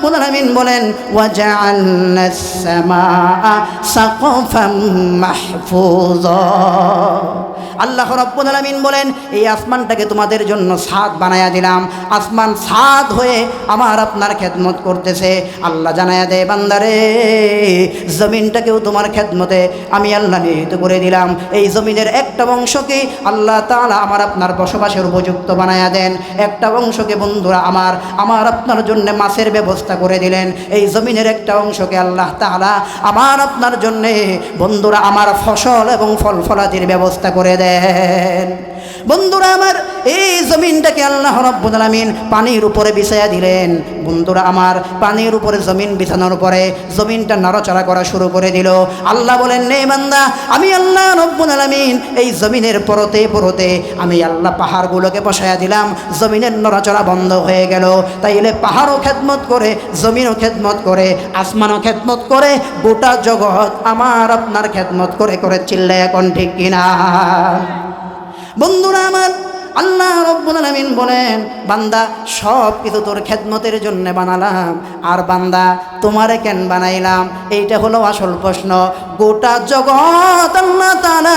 রাব্বুল আলামিন বলেন ওয়াজআলনাস সামাআ সাকফাম মাহফুযা। আল্লাহ রাব্বুল আলামিন বলেন এই আসমানটাকে তোমাদের জন্য ছাদ বানায়া দিলাম। আসমান ছাদ হয়ে আমার আপনার খেদমত করতেছে। আল্লাহ জানায়া দেয় বান্দারে জমিনটাকেও তোমার খেদমতে আমি আল্লাহ নিহিত করে দিলাম। এই জমিনের একটা অংশকে আল্লাহ তাআলা আমার আপনার বসবাসের উপযুক্ত বানায়া দেন, একটা অংশকে বন্ধুরা আমার আপনার জন্য মাছের ব্যবস্থা করে দিলেন। এই জমিনের একটা অংশকে আল্লাহ তাআলা আমার আপনার জন্যে বন্ধুরা আমার ফসল এবং ফল ফলাদির ব্যবস্থা করে দেন। বন্ধুরা আমার এই জমিনটাকে আল্লাহ রাব্বুল আলামিন পানির উপরে বিছায়া দিলেন। বন্ধুরা আমার পানির উপরে জমিন বিছানোর পরে জমিনটা নড়াচড়া করা শুরু করে দিল। আল্লাহ বলেন নে বান্দা আমি আল্লাহ রাব্বুল আলামিন এই জমিনের পরতে পরতে আমি আল্লাহ পাহাড়গুলোকে বসায়া দিলাম, জমিনের নড়াচড়া বন্ধ হয়ে গেল। তাইলে পাহাড়ও খেদমত করে, জমিনও খেদমত করে, আসমানও খেদমত করে, গোটা জগৎ আমার আপনার খেদমত করে করে চিল্লায় এখন ঠিক কিনা? বন্ধুরা আমার আল্লাহ রাব্বুল আলামিন বলেন বান্দা সব কিছু তোর খেদমতের জন্য বানালাম, আর বান্দা তোমারে কেন বানাইলাম? এইটা হলো আসল প্রশ্ন। গোটা জগৎ আল্লাহ তাআলা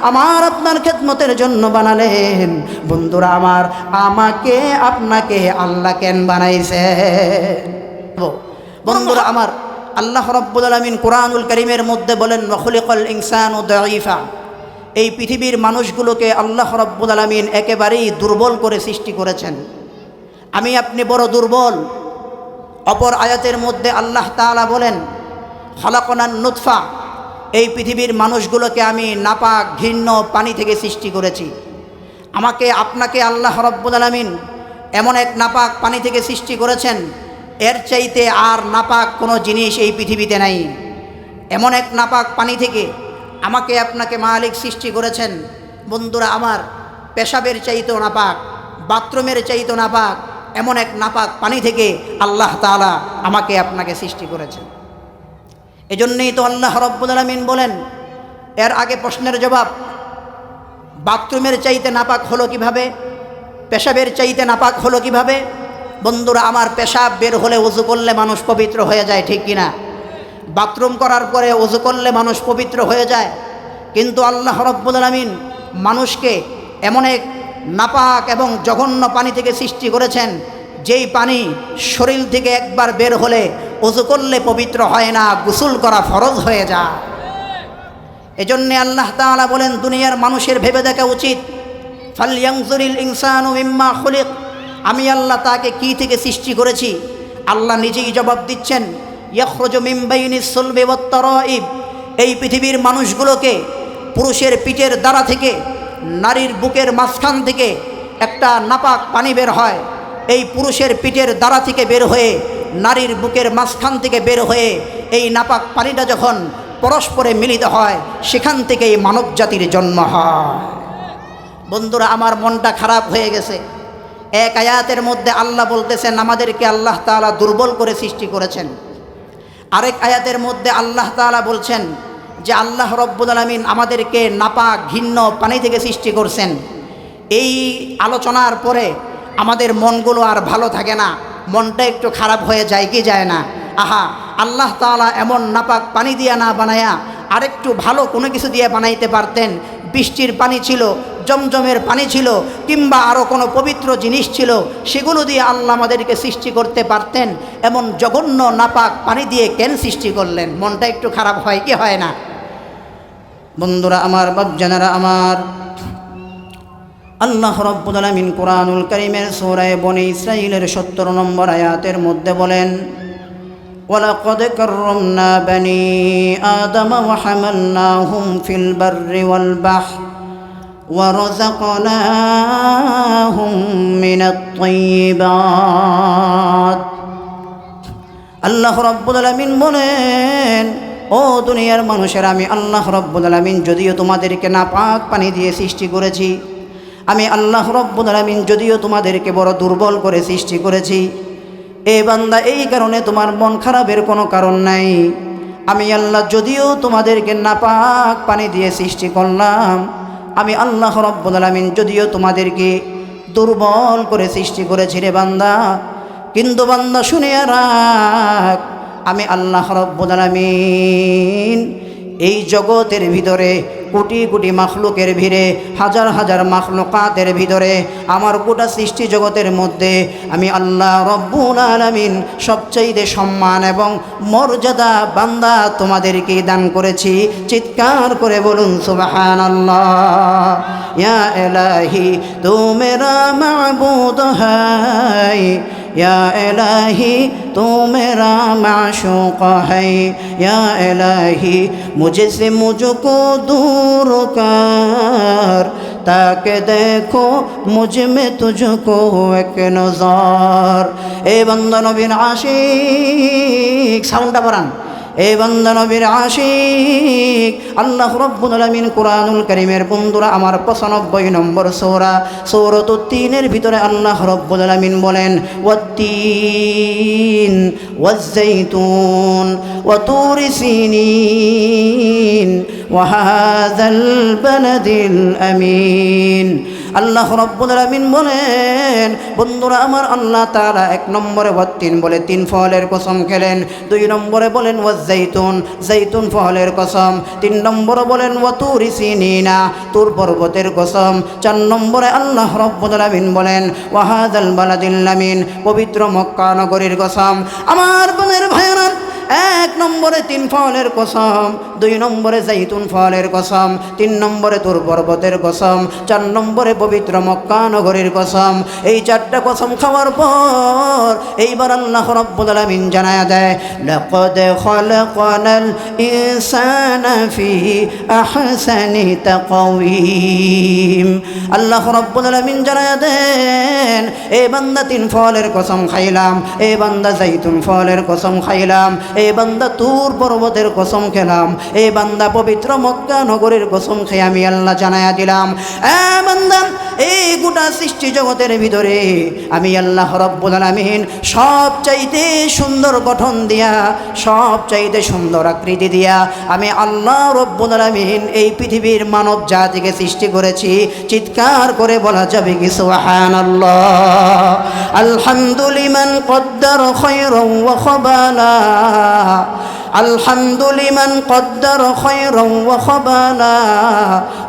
আমার আপনার খেদমতের জন্য বানালেন। বন্ধুরা আমার আমাকে আপনাকে আল্লাহ কেন বানাইছে? বন্ধুরা আমার আল্লাহ রাব্বুল আলামিন কুরআনুল কারীমের মধ্যে বলেন ওয়া খুলিকাল ইনসানু দাঈফা। এই পৃথিবীর মানুষগুলোকে আল্লাহ রাব্বুল আলামিন একেবারেই দুর্বল করে সৃষ্টি করেছেন। আমি আপনি বড় দুর্বল। অপর আয়াতের মধ্যে আল্লাহ তাআলা বলেন খালাকনান নুতফা। এই পৃথিবীর মানুষগুলোকে আমি নাপাক ঘৃণ্য পানি থেকে সৃষ্টি করেছি। আমাকে আপনাকে আল্লাহ রাব্বুল আলামিন এমন এক নাপাক পানি থেকে সৃষ্টি করেছেন, এর চাইতে আর নাপাক কোনো জিনিস এই পৃথিবীতে নাই। এমন এক নাপাক পানি থেকে আমাকে আপনাকে মালিক সৃষ্টি করেছেন। বন্ধুরা আমার পেশাবের চাইতেও নাপাক, বাথরুমের চাইতেও নাপাক, এমন এক নাপাক পানি থেকে আল্লাহ তাআলা আমাকে আপনাকে সৃষ্টি করেছেন। এজন্যই তো আল্লাহ রাব্বুল আলামিন বলেন, এর আগে প্রশ্নের জবাব, বাথরুমের চাইতে নাপাক হলো কিভাবে? পেশাবের চাইতে নাপাক হলো কিভাবে? বন্ধুরা আমার পেশাব বের হলে ওযু করলে মানুষ পবিত্র হয়ে যায়, ঠিক কিনা? বাথরুম করার পরে ওযু করলে মানুষ পবিত্র হয়ে যায়। কিন্তু আল্লাহ রাব্বুল আলামিন মানুষকে এমন এক নাপাক এবং জঘন্য পানি থেকে সৃষ্টি করেছেন, যেই পানি শরীর থেকে একবার বের হলে ওযু করলে পবিত্র হয় না, গোসল করা ফরজ হয়ে যায়। এজন্যে আল্লাহ তাআলা বলেন দুনিয়ার মানুষের ভেবে দেখা উচিত, ফালইয়ানজুরিল ইনসানু মিম্মা খুলিক। আমি আল্লাহ তাকে কি থেকে সৃষ্টি করেছি? আল্লাহ নিজেই জবাব দিচ্ছেন, ইয়াখরুজু মিন বাইনিস সুলবি ওয়াত তারাইব। এই পৃথিবীর মানুষগুলোকে পুরুষের পিঠের দ্বারা থেকে, নারীর বুকের মাঝখান থেকে একটা নাপাক পানি বের হয়। এই পুরুষের পিঠের দ্বারা থেকে বের হয়ে, নারীর বুকের মাঝখান থেকে বের হয়ে এই নাপাক পানিটা যখন পরস্পরে মিলিত হয়, সেখান থেকেই মানব জাতির জন্ম হয়। বন্ধুরা আমার মনটা খারাপ হয়ে গেছে। এক আয়াতের মধ্যে আল্লাহ বলতেছেন আমাদেরকে আল্লাহ তাআলা দুর্বল করে সৃষ্টি করেছেন। আরেক আয়াতের মধ্যে আল্লাহ তাআলা বলছেন যে আল্লাহ রাব্বুল আলামিন আমাদেরকে নাপাক ঘৃণ্য পানি থেকে সৃষ্টি করছেন। এই আলোচনার পরে আমাদের মনগুলো আর ভালো থাকে না, মনটা একটু খারাপ হয়ে যায় কি যায় না? আহা, আল্লাহ তাআলা এমন নাপাক পানি দিয়া না বানায়া আরেকটু ভালো কোনো কিছু দিয়ে বানাইতে পারতেন। বৃষ্টির পানি ছিল, জমজমের পানি ছিল, কিংবা আরও কোনো পবিত্র জিনিস ছিল, সেগুলো দিয়ে আল্লাহ আমাদেরকে সৃষ্টি করতে পারতেন। এমন জঘন্য নাপাক পানি দিয়ে কেন সৃষ্টি করলেন? মনটা একটু খারাপ হয় কি হয় না? বন্ধুরা আমার, বাপজানেরা আমার, আল্লাহ রাব্বুল আলামিন কুরআনুল কারীমের সূরা বনী ইসরাঈলের ৭০ নম্বর আয়াতের মধ্যে বলেন, ওয়ালাকাদ কাররামনা বনী আদম ওয়া হামালনাহুম ফিল বাররি ওয়াল বাহর ওয়া রাযাকনাহুম মিনাত তাইয়্যিবাত। আল্লাহ রাব্বুল আলামিন বলেন, ও দুনিয়ার মানুষের, আমি আল্লাহ রাব্বুল আলামিন যদিও তোমাদেরকে নাপাক পানি দিয়ে সৃষ্টি করেছি, আমি আল্লাহ রাব্বুল আলামিন যদিও তোমাদেরকে বড় দুর্বল করে সৃষ্টি করেছি, এ বান্দা এই কারণে তোমার মন খারাপের কোনো কারণ নাই। আমি আল্লাহ যদিও তোমাদেরকে নাপাক পানি দিয়ে সৃষ্টি করলাম, আমি আল্লাহ রাব্বুল আলামিন যদিও তোমাদেরকে দুর্বল করে সৃষ্টি করেছি রে বান্দা, কিন্তু বান্দা শুনিয়া রাখ, আমি আল্লাহ রব্বুল আলামিন এই জগতের ভিতরে কোটি কোটি মাখলুকের ভিড়ে, হাজার হাজার মাখলুকাতের ভিতরে, আমার গোটা সৃষ্টি জগতের মধ্যে আমি আল্লাহ রব্বুল আলামিন সবচাইতে সম্মান এবং মর্যাদা বান্দা তোমাদেরকে দান করেছি। চিৎকার করে বলুন সুবহানাল্লাহ। ইয়া ইলাহি তু মেরা মাবুদ হাই, या इलाही तू मेरा माशूक़ है, या इलाही मुझसे मुझको दूर कर, ताकि देखो मुझ में तुझको एक नज़र। ए बंदा नबीर आशिक, साउंडটা বাড়ান। এ বান্দা নবীর আশিক, আল্লাহ রব্বুল আলামিন কুরআনুল কারীমের বন্ধুরা আমার 95 নম্বর সূরা সূরাতুত তিনের ভিতরে আল্লাহ রব্বুল আলামিন বলেন ওয়াত-তিন ওয়াজ-যাইতুন ওয়া তুরি সিনিন ওয়া হাযাল বালাদিল আমিন। আল্লাহ রব্বুল আলামিন বলেন বন্ধুরা আমার আল্লাহ তাআলা 1 নম্বরে ওয়াত-তিন বলে 3 ফলের কসম খেলেন, 2 নম্বরে বলেন ওয়াজ-যাইতুন, যাইতুন ফলের কসম, 3 নম্বরে বলেন ওয়া তুরি সিনিনা, তুর পর্বতের কসম, 4 নম্বরে আল্লাহ রব্বুল আলামিন বলেন ওয়া হাযাল বালাদিল আমিন, পবিত্র মক্কা নগরীর কসম। আমার বোনের ভাইরা, 1 নম্বরে 3 ফলের কসম, 2 নম্বরে যাইতুন ফলের কসম, 3 নম্বরে তুর পর্বতের কসম, 4 নম্বরে পবিত্র মক্কা নগরীর কসম। এই 4টা কসম খাওয়ার পর এইবার আল্লাহ রব্বুল আলামিন জানায়া দেয় লাকাদ খালাকনাল ইনসানা ফি আহসানি তাকওয়িম। আল্লাহ রব্বুল আলামিন জানায়া দেন এই বান্দা 3 ফলের কসম খাইলাম, এই বান্দা যাইতুন ফলের কসম খাইলাম, এই বান্দা তুর পর্বতের কসম খেলাম, এই বান্দা পবিত্র মক্কা নগরীর কসম খেয়ে আমি আল্লাহ জানায়া দিলাম বান্দা এই গোটা সৃষ্টি জগতের ভিতরে আমি আল্লাহ রব্বুল আলামিন সবচাইতে সুন্দর গঠন দিয়া, সবচাইতে সুন্দর আকৃতি দিয়া আমি আল্লাহ রব্বুল আলামিন এই পৃথিবীর মানব জাতিকে সৃষ্টি করেছি। চিৎকার করে বলা যাবে কি সুবহানাল্লাহ। আলহামদুলিমান কদ্দার খায়রান ওয়া খাবালা, الحمد لمن قدر خيرا وخبالا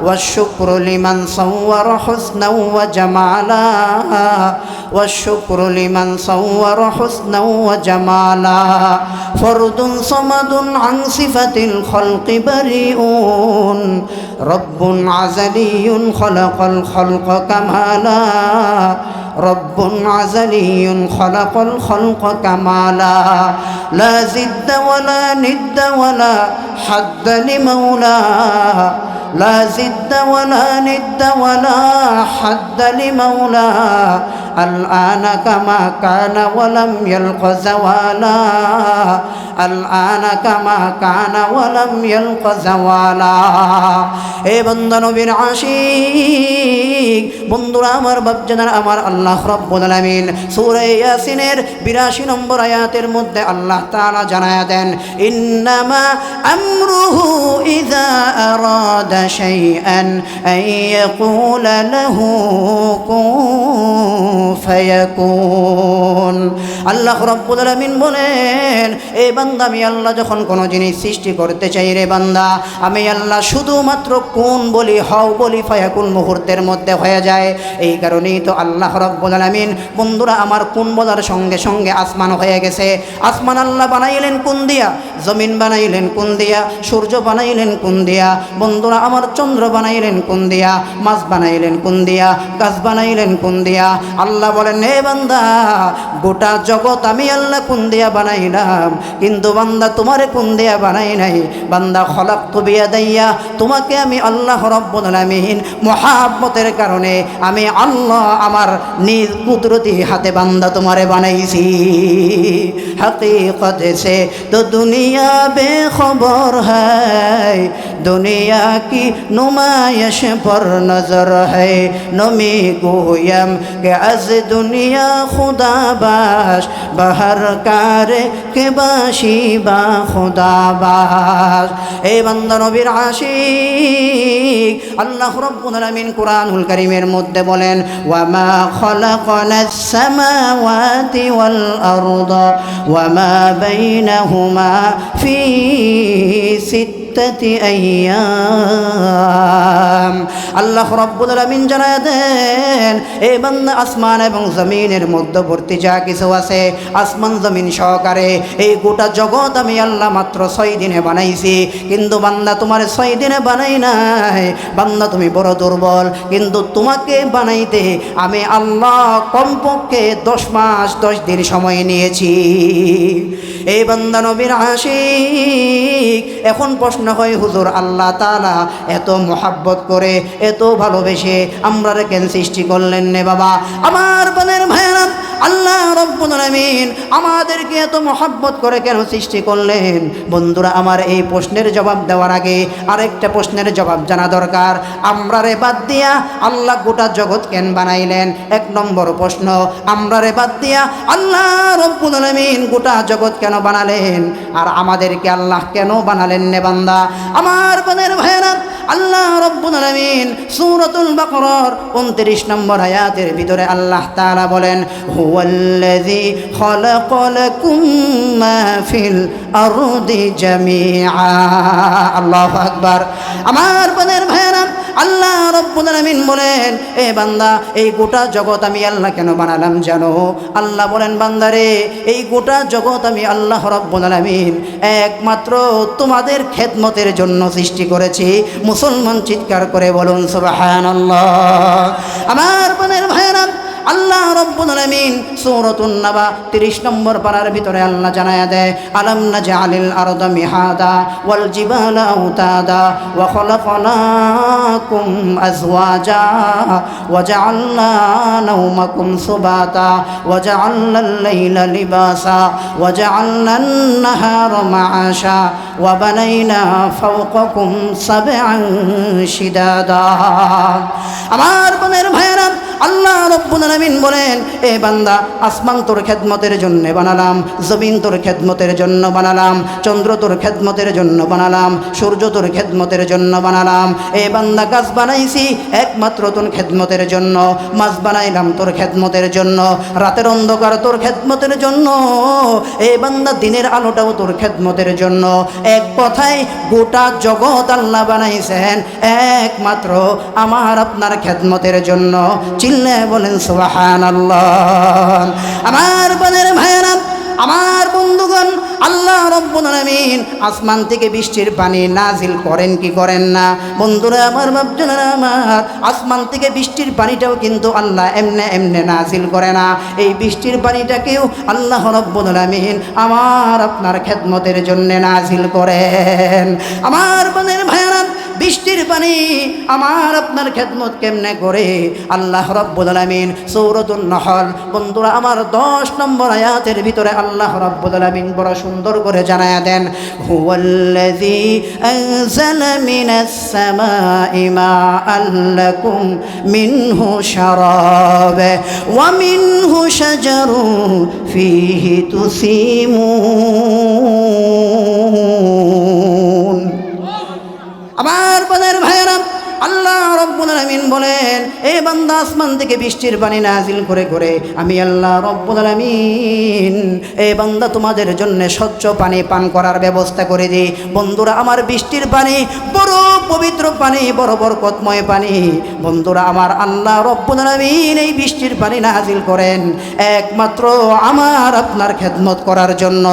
والشكر لمن صور حسنا وجمالا والشكر لمن صور حسنا وجمالا فرد صمد عن صفة الخلق بريء رب عزلي خلق الخلق كمالا رب عزلي خلق الخلق كمالا لا زد ولا ند ولا حد لمولاه لا زد ولا ند ولا حد لمولاه الآن كما كان ولم يلق زوالا الآن كما كان ولم يلق زوالا। এ বান্দা নবীর আশিক বন্ধুরা আমার বাপজানার আমার আল্লাহ রব্বুল আলামিন সূরা ইয়াসিনের 82 নম্বর আয়াতের মধ্যে আল্লাহ তাআলা জানায়া দেন ইন্নামা আমরুহু ইযা আরাদা শাইআন আন ইয়াকুলা লাহু কুন ফায়াকুন। আল্লাহ রব্বুল আলামিন বলেন এ বান্দা আমি আল্লাহ যখন কোনো জিনিস সৃষ্টি করতে চাই রে বান্দা, আমি আল্লাহ শুধুমাত্র কোন বলি, হও বলি, ফায়াকুন মুহূর্তের মধ্যে হয়ে যায়। এই কারণেই তো আল্লাহ রব্বুল আলামিন বন্ধুরা আমার কোন বলার সঙ্গে সঙ্গে আসমান হয়ে গেছে। আসমান আল্লাহ বানাইলেন কোন দিয়া, জমিন বানাইলেন কোন দিয়া, সূর্য বানাইলেন কোন দিয়া, বন্ধুরা আমার চন্দ্র বানাইলেন কোন দিয়া, মাছ বানাইলেন কোন দিয়া, গাছ বানাইলেন কোন দিয়া। আল্লাহ বলেন হে বান্দা গোটা জগৎ আমি আল্লাহ কোন দিয়া বানাইলাম, কিন্তু বান্দা তোমারে কোন দিয়া বানাই নাই। বান্দা খলাকতু বিয়াদাইয়া, তোমাকে আমি আল্লাহ রব্বুল আলামিন মুহাব্বতের কারণে আমি আল্লাহ আমার নিজ কুদরতি হাতে বান্দা তোমারে বানাইছি। हकीकत से तो दुनिया बेखबर है, दुनिया की नुमाइश पर नजर है नमी गोयम के अज दुनिया खुदा बाश बहर कार के बाशी बा खुदा बाश। ए बंदा नबीर आशिक আল্লাহ রাব্বুল আলামিন কুরআনুল কারীমের মধ্যে বলেন ওয়ামা খালাকনাস সামাওয়াতি ওয়াল আরদা ওয়ামা বাইনাহুমা ফি সিত্তাতি আইয়াম। আল্লাহ রাব্বুল আলামিন জানায় দেন এই বান্দা আসমান এবং জমিনের মধ্যবর্তী যা কিছু আছে আসমান জমিন সহকারে এই গোটা জগৎ আমি আল্লাহ মাত্র 6 দিনে বানাইছি। কিন্তু বান্দা তোমার 6 দিনে বানাই নাই, বান্দা তুমি বড় দুর্বল, কিন্তু তোমাকে বানাইতে আমি আল্লাহ কমপক্ষে 10 মাস 10 দিন সময় নিয়েছি। এই বান্দা নবীর আশিক এখন প্রশ্ন হয় হুজুর আল্লাহ তাআলা এত মোহাব্বত করে এত ভালোবেসে আমরা কেন সৃষ্টি করলেন নে বাবা? আমার বোনের ভাইরা আল্লাহ রাব্বুল আলামিন আমাদেরকে এত মোহাব্বত করে কেন সৃষ্টি করলেন? বন্ধুরা আমার এই প্রশ্নের জবাব দেওয়ার আগে আরেকটা প্রশ্নের জবাব জানা দরকার। আমরা রে বাদ দিয়া আল্লাহ গোটা জগৎ কেন বানাইলেন? 1 নম্বর প্রশ্ন, আমরা রে বাদ দিয়া আল্লাহ রাব্বুল আলামিন গোটা জগৎ কেন বানালেন? আর আমাদেরকে আল্লাহ কেন বানালেন নে বান্দা? আমার বোনের ভাইরা আল্লাহ রাব্বুল আলামিন সূরাতুল বাকারার 29 নম্বর আয়াতের ভিতরে আল্লাহ তাআলা বলেন হুয়াল্লাযী খালাকা লাকুম মা ফিল আরদি জামিআ। আল্লাহু আকবার। আমার বোনের ভাইরা আল্লাহ রাব্বুল আলামিন বলেন এ বান্দা এই গোটা জগৎ আমি আল্লাহ কেন বানালাম জানো? আল্লাহ বলেন বান্দারে এই গোটা জগৎ আমি আল্লাহ রাব্বুল আলামিন একমাত্র তোমাদের খেদমতের জন্য সৃষ্টি করেছি। মুসলমান চিৎকার করে বলুন সুবহানাল্লাহ। আমার বোনের ভাইরা আল্লাহ রাব্বুল আলামিন সূরাতুন নাবা 30 নম্বর পারার ভিতরে আল্লাহ জানায়া দেয় আলাম নাজআলিল আরদা মিহাদা ওয়াল জিবালা আওতাদা ওয়া খালাকনাকুম আজওয়াজা ওয়া জাআলনা নাওমাকুম সুবাতা ওয়া জাআলনাল লাইলা লিবাসা ওয়া জাআলনান নাহারা মাআশা ওয়া বানাইনা ফাওকাকুম সাবআন শিদাদা। আমার বোনের ভাইরা আল্লাহ রাব্বুল আলামিন বলেন এ বান্দা আসমান তোর খেদমতের জন্য বানালাম, জমিন তোর খেদমতের জন্য বানালাম, চন্দ্র তোর খেদমতের জন্য বানালাম, সূর্য তোর খেদমতের জন্য বানালাম। এ বান্দা গাছ বানাইছি একমাত্র তোর খেদমতের জন্য, মাছ বানাইলাম তোর খেদমতের জন্য, রাতের অন্ধকার তোর খেদমতের জন্য, এ বান্দা দিনের আলোটাও তোর খেদমতের জন্য। এক কথায় গোটা জগৎ আল্লাহ বানাইছেন একমাত্র আমার আপনার খেদমতের জন্য। চিল্লে বলেন সুবহানাল্লাহ। আমার বোনের ভাইরা আমার বন্ধুগণ আল্লাহ রাব্বুল আলামিন আসমান থেকে বৃষ্টির পানি নাজিল করেন কি করেন না? বন্ধুরা আমার বাপজানেরা আমার আসমান থেকে বৃষ্টির পানিটাও কিন্তু আল্লাহ এমনে এমনে নাজিল করে না। এই বৃষ্টির পানিটাকেও আল্লাহ রাব্বুল আলামিন আমার আপনার খেদমতের জন্য নাজিল করেন। আমার বোনের ভাইরা বৃষ্টির পানি আমার আপনার খেদমত কেমনে করে? আল্লাহ রাব্বুল আলামিন সূরাতুন নাহল বন্ধুরা আমার 10 নম্বর আয়াতের ভিতরে আল্লাহ রাব্বুল আলামিন বড় সুন্দর করে জানায়া দেন হুয়াল্লাযী আনজালা মিনাস সামাই মাআন লাকুম মিনহু শারাব ওয়া মিনহু শাজারুন ফীহি তুসিমুন। আমার বোনের ভাইরা আল্লাহ রাব্বুল আলামিন বলেন এ বান্দা আসমান থেকে বৃষ্টির পানি নাজিল করে করে আমি আল্লাহ রাব্বুল আলামিন এ বান্দা তোমাদের জন্য স্বচ্ছ পানি পান করার ব্যবস্থা করে দিই। বন্ধুরা আমার বৃষ্টির পানি বড় পবিত্র পানি, বড় বরকতময় পানি। বন্ধুরা আমার আল্লাহ রাব্বুল আলামিন এই বৃষ্টির পানি নাজিল করেন একমাত্র আমার আপনার খেদমত করার জন্য।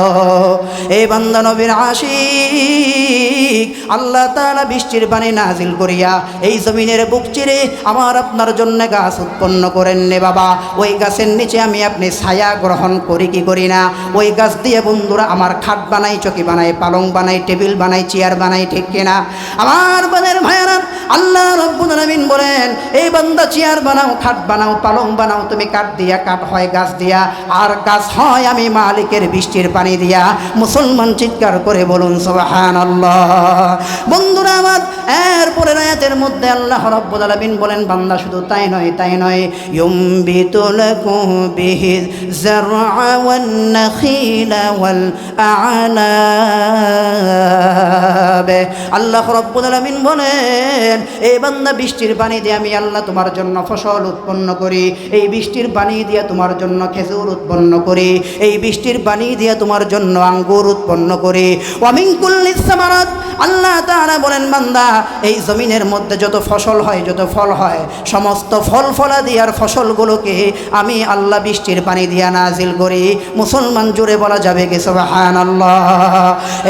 এই বান্দা নবীর আশিক আল্লাহ তাআলা বৃষ্টির পানি নাজিল করিয়া এই জমিনের বুক চিরে আমার আপনার জন্য গাছ উৎপন্ন করেন নে বাবা। ওই গাছের নিচে আমি আপনি ছায়া গ্রহণ করি কি করি না? ওই গাছ দিয়ে বন্ধুরা আমার খাট বানাই, চকি বানাই, পালং বানাই, টেবিল বানাই, চেয়ার বানাই, ঠিক কিনা? আমার বোনের ভাইরা আল্লাহ রাব্বুল আলামিন বলেন, এই বান্দা চেয়ার বানাও, খাট বানাও, পালং বানাও, তুমি কাঠ দিয়া, কাঠ হয় গাছ দিয়া, আর গাছ হয় আমি মালিকের বৃষ্টির পানি দিয়া। মুসলমান চিৎকার করে বলুন সুবহানাল্লাহ। বন্ধুরা আমার, এরপরের আয়াতের মধ্যে আল্লাহ রাব্বুল আলামিন বলেন, বান্দা শুধু তাই নয়, তাই নয়, ইউমবিতু লাকুম বিহি যারআ ওয়ান নাখিলা ওয়াল আ'নাব। আল্লাহ রাব্বুল আলামিন বলেন, এই বান্দা বৃষ্টির পানি দিয়ে আমি আল্লাহ তোমার জন্য ফসল উৎপন্ন করি, এই বৃষ্টির পানি দিয়ে তোমার জন্য খেজুর উৎপন্ন করি, এই বৃষ্টির পানি দিয়ে তোমার জন্য আঙ্গুর উৎপন্ন করি। ওয়া মিন কুল্লিস সামারাত, আল্লাহ তাআলা বলেন, বান্দা এই জমিনের মধ্যে যত ফসল হয়, যত ফল হয়, সমস্ত ফল ফলাদি আর ফসলগুলোকে আমি আল্লাহ বৃষ্টির পানি দিয়া নাজিল করি। মুসলমান জুড়ে বলা যাবে কি সুবহানাল্লাহ।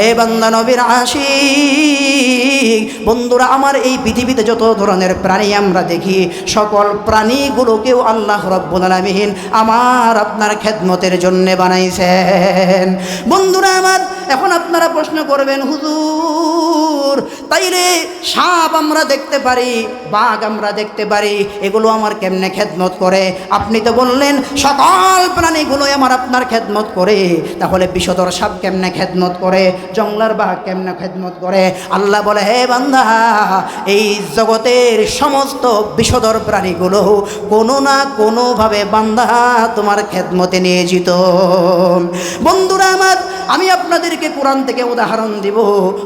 এই বান্দা নবীর আশিক। বন্ধুরা আমার, এই পৃথিবীতে যত ধরনের প্রাণী আমরা দেখি, সকল প্রাণীগুলোকেও আল্লাহ রাব্বুল আলামিন আমার আপনার খেদমতের জন্য বানাইছেন। বন্ধুরা আমার, এখন আপনারা প্রশ্ন করবেন, হুজুর তাইলে সাপ আমরা দেখতে পারি, বাঘ আমরা দেখতে পারি, এগুলো আমার কেমনে খেদমত করে? আপনি তো বললেন সকল প্রাণীগুলো আমার আপনার খেদমত করে, তাহলে বিষধর সাপ কেমনে খেদমত করে, জঙ্গলার বাঘ কেমনে খেদমত করে? আল্লাহ বলে, হে বান্দা, এই জগতের সমস্ত বিষধর প্রাণীগুলো কোনো না কোনোভাবে বান্দা তোমার খেদমতে নিয়োজিত। বন্ধুরা আমার, আমি আপনাদেরকে কোরআন থেকে উদাহরণ দিব।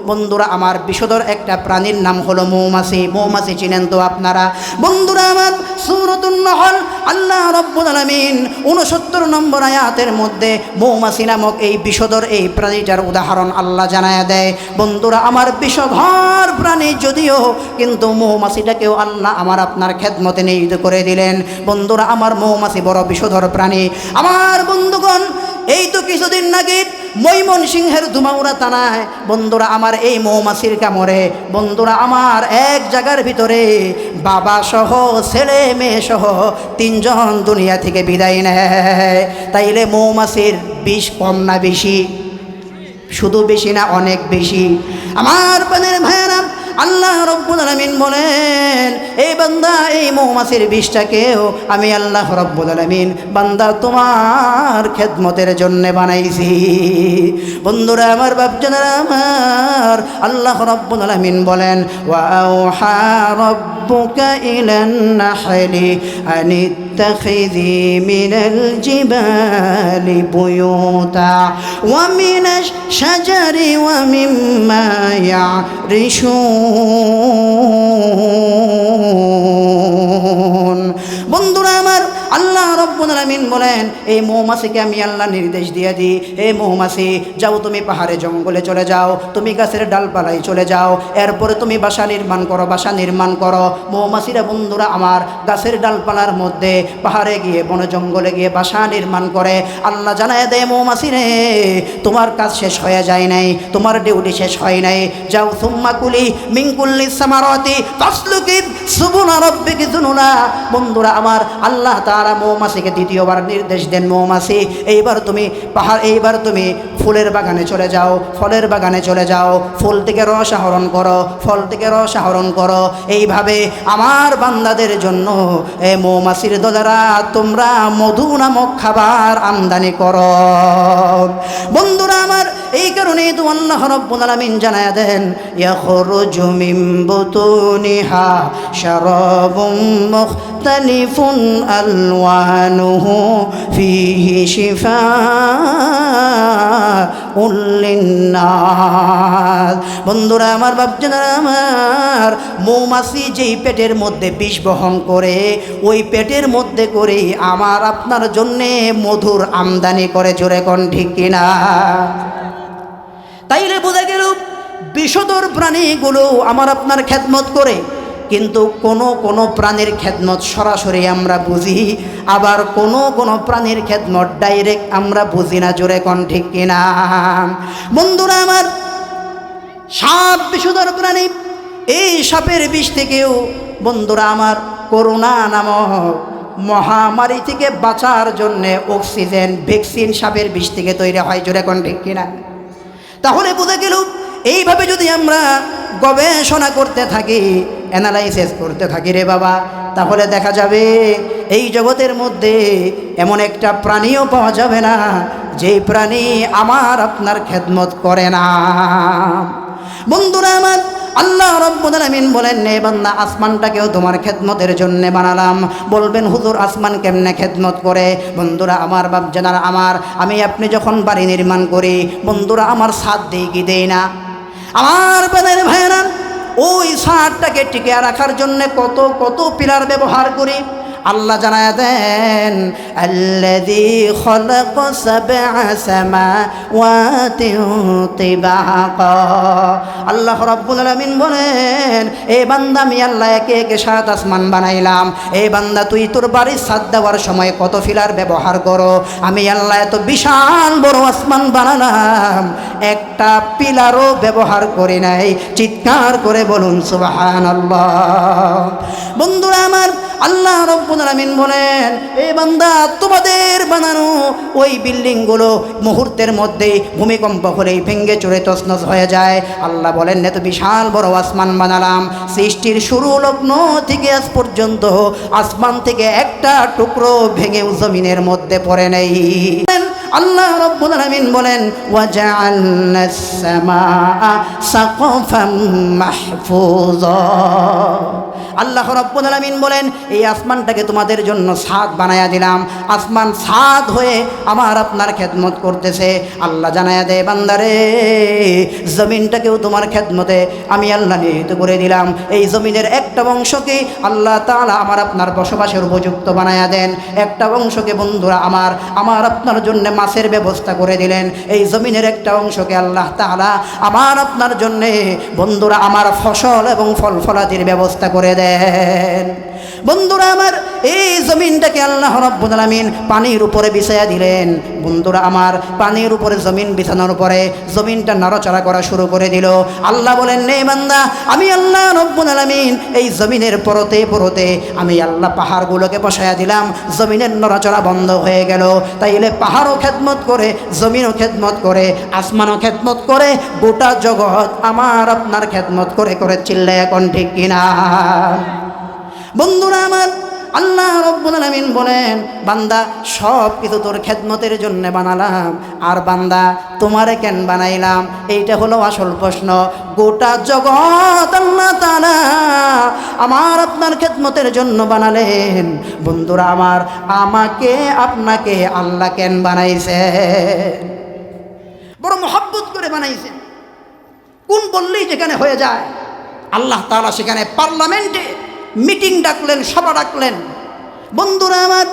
বন্ধুরা আমার, বিষধর একটা প্রাণীর নাম হলো মৌমাছি। মৌমাছি চিনেন তো আপনারা? বন্ধুরা আমার, সূরাতুন নাহল আল্লাহ রাব্বুল আলামিন 69 নম্বর আয়াতের মধ্যে মৌমাছি নামক এই বিষধর এই প্রাণীটার উদাহরণ আল্লাহ জানায়া দেয়। বন্ধুরা আমার, বিষধর প্রাণী যদিও, কিন্তু মৌমাছিটাকেও আল্লাহ আমার আপনার খেদমতে নিয়োজিত করে দিলেন। বন্ধুরা আমার, মৌমাছি বড় বিষধর প্রাণী। আমার বন্ধুগণ, এই তো কিছুদিন আগে ময়মনসিংহের ধুমাউড়া থানায় বন্ধুরা আমার এই মৌমাছির কামড়ে বন্ধুরা আমার এক জায়গার ভিতরে বাবা সহ ছেলে মেয়ে সহ 3 জন দুনিয়া থেকে বিদায় নেয়। তাইলে মৌমাছির বিষ কম না বেশি? শুধু বেশি না, অনেক বেশি। আমার প্রাণের ভাইয়েরা, আল্লাহ রাব্বুল আলামিন বলেন, এই বান্দা এই মৌমাছির বিষটাকেও আমি আল্লাহ রাব্বুল আলামিন বান্দা তোমার খেদমতের জন্য বানাইছি। বন্ধুরা আমার, বাপজানেরা আমার, আল্লাহ রাব্বুল আলামিন বলেন, ওয়া আওহা রাব্বুকা ইলান নাহলি আনিত্তাখিযি মিনাল জিবালি বুয়ুতা ওয়া মিনাশ শাজারি ওয়া মিম্মা ইয়ারিশুন। বন্ধুরা আমার, আল্লাহ রাব্বুল আলামিন বলেন, এই মৌমাছিকে আমি আল্লাহ নির্দেশ দিয়ে দিই, হে মৌমাছি, যাও তুমি পাহাড়ে জঙ্গলে চলে যাও, তুমি গাছের ডালপালায় চলে যাও, এরপরে তুমি বাসা নির্মাণ করো, বাসা নির্মাণ করো। মৌমাছিরা বন্ধুরা আমার গাছের ডালপালার মধ্যে, পাহাড়ে গিয়ে, বনে জঙ্গলে গিয়ে বাসা নির্মাণ করে। আল্লাহ জানায় দেয়, মৌমাছি রে, তোমার কাজ শেষ হয়ে যায় নাই, তোমার ডিউটি শেষ হয় নাই, যাও সুম্মা কুলি মিন কুল্লি সামারাতি ফাসলুকি সুবুলা রাব্বিকি যুনুলা। বন্ধুরা আমার, আল্লাহ তাআলা মৌমাছিকে দ্বিতীয়বার নির্দেশ দেন, মৌমাছি এইবার তুমি এইবার তুমি ফুলের বাগানে চলে যাও, ফলের বাগানে চলে যাও, ফুল থেকে রস আহরণ করো, ফল থেকে রস আহরণ করো। এইভাবে আমার বান্দাদের জন্য এই মৌমাছির দলেরা তোমরা মধু নামক খাবার আমদানি করো। বন্ধুরা আমার, এই কারণেই তো আল্লাহ রাব্বুল আলামিন জানায়া দেন, ইয়াখরুজু মিন বুতুনিহা শারাবুম মুখতালিফুন আলওয়ানুহু ফীহি শিফাউল লিন্নাস। বন্ধুরা আমার, বাপজানেরা আমার, মৌমাছি যেই পেটের মধ্যে বিষ বহন করে, ওই পেটের মধ্যে করে আমার আপনার জন্যে মধুর আমদানি করে। জোরে কোন ঠিক কিনা? তাইলে বোঝা গেল বিষধর প্রাণীগুলো আমার আপনার খেদমত করে, কিন্তু কোনো প্রাণীর খেদমত সরাসরি আমরা বুঝি, আবার কোনো প্রাণীর খেদমত ডাইরেক্ট আমরা বুঝি না। জোরে কোন ঠিক কিনা? বন্ধুরা আমার, সাপ বিষধর প্রাণী। এই সাপের বিষ থেকেও বন্ধুরা আমার করোনা নামক মহামারী থেকে বাঁচার জন্যে অক্সিজেন ভ্যাকসিন সাপের বিষ থেকে তৈরি হয়। জোরে কোন ঠিক কিনা? তাহলে বোঝা গেল এইভাবে যদি আমরা গবেষণা করতে থাকি, অ্যানালাইসিস করতে থাকি রে বাবা, তাহলে দেখা যাবে এই জগতের মধ্যে এমন একটা প্রাণীও পাওয়া যাবে না যেই প্রাণী আমার আপনার খেদমত করে না। বন্ধুরা আমার, আল্লাহ রাব্বুল আলামিন বলেন, নে বান্দা, আসমানটাকেও তোমার খেদমতের জন্য বানালাম। বলবেন হুজুর, আসমান কেমনে খেদমত করে? বন্ধুরা আমার, বাপজানারা আমার, আমি আপনি যখন বাড়ি নির্মাণ করি বন্ধুরা আমার, ছাদ দেই কি দেই না? আমার বাদের ভাইরা, ওই ছাদটাকে টিকে রাখার জন্য কত কত পিলার ব্যবহার করি। আল্লাহ জানায় দেন, আল্লাযী খালাকা সাবআ সামাওয়াতিন তিবাকা। আল্লাহ রাব্বুল আলামিন বলেন, এ বান্দা, আমি আল্লাহ একে একে 7 আসমান বানাইলাম। এই বান্দা, তুই তোর বাড়ির ছাদ দেওয়ার সময় কত ফিলার ব্যবহার করো? আমি আল্লাহ এত বিশাল বড় আসমান বানালাম, একটা পিলারও ব্যবহার করি নাই। চিৎকার করে বলুন সুবহানাল্লাহ। বন্ধুরা আমার, আল্লাহ রাব্বুল আলামিন বলেন, এই বান্দা, তোমাদের বানানো ওই বিল্ডিংগুলো মুহূর্তের মধ্যেই ভূমিকম্প হলেই ভেঙে চুরে তছনছ হয়ে যায়। আল্লাহ বলেন, এত বিশাল বড় আসমান বানালাম, সৃষ্টির শুরু লগ্ন থেকে আজ পর্যন্ত আসমান থেকে একটা টুকরো ভেঙে জমিনের মধ্যে পড়ে নেই। আল্লাহ রাব্বুল আলামিন বলেন, ওয়াজআলনাস সামাআ সাকফাম মাহফুজা। আল্লাহ রাব্বুল আলামিন বলেন, এই আসমানটাকে তোমাদের জন্য ছাদ বানায়া দিলাম। আসমান ছাদ হয়ে আমার আপনার খেদমত করতেছে। আল্লাহ জানায়া দেয়, বান্দারে, জমিনটাকেও তোমার খেদমতে আমি আল্লাহ নিহিত করে দিলাম। এই জমিনের একটা অংশকে আল্লাহ তাআলা আমার আপনার বসবাসের উপযুক্ত বানায়া দেন। একটা অংশকে বন্ধুরা আমার আপনার জন্য মাছের ব্যবস্থা করে দিলেন। এই জমিনের একটা অংশকে আল্লাহ তাআলা আমার আপনার জন্য বন্ধুরা আমার ফসল এবং ফল ফলাদির ব্যবস্থা করে দেন। বন্ধুরা আমার, এই জমিনটাকে আল্লাহ রাব্বুল আলামিন পানির উপরে বিছায়া দিলেন। বন্ধুরা আমার, পানির উপরে জমিন বিছানোর পরে জমিনটা নড়াচড়া করা শুরু করে দিল। আল্লাহ বলেন, নে বান্দা, আমি আল্লাহ রাব্বুল আলামিন এই জমিনের পরতে পরতে আমি আল্লাহ পাহাড়গুলোকে বসায়া দিলাম। জমিনের নড়াচড়া বন্ধ হয়ে গেল। তাইলে পাহাড়ও খেদমত করে, জমিনও খেদমত করে, আসমানও খেদমত করে, গোটা জগৎ আমার আপনার খেদমত করে করে চিল্লায় এখন ঠিক কিনা? বন্ধুরা আমার, আল্লাহ রাব্বুল আলামিন বলেন, বান্দা, সব কিছু তোর খেদমতের জন্য বানালাম, আর বান্দা, তোমারে কেন বানাইলাম? এইটা হলো আসল প্রশ্ন। গোটা জগৎ আল্লাহ তাআলা আমার আপনার খেদমতের জন্য বানালেন। বন্ধুরা আমার, আমাকে আপনাকে আল্লাহ কেন বানাইছে? বড় মহব্বত করে বানাইছেন। কোন বললেই যেখানে হয়ে যায়। আল্লাহ তাআলা সেখানে পার্লামেন্টে মিটিং ডাকলেন, সভা ডাকলেন। বন্ধুরা আমার,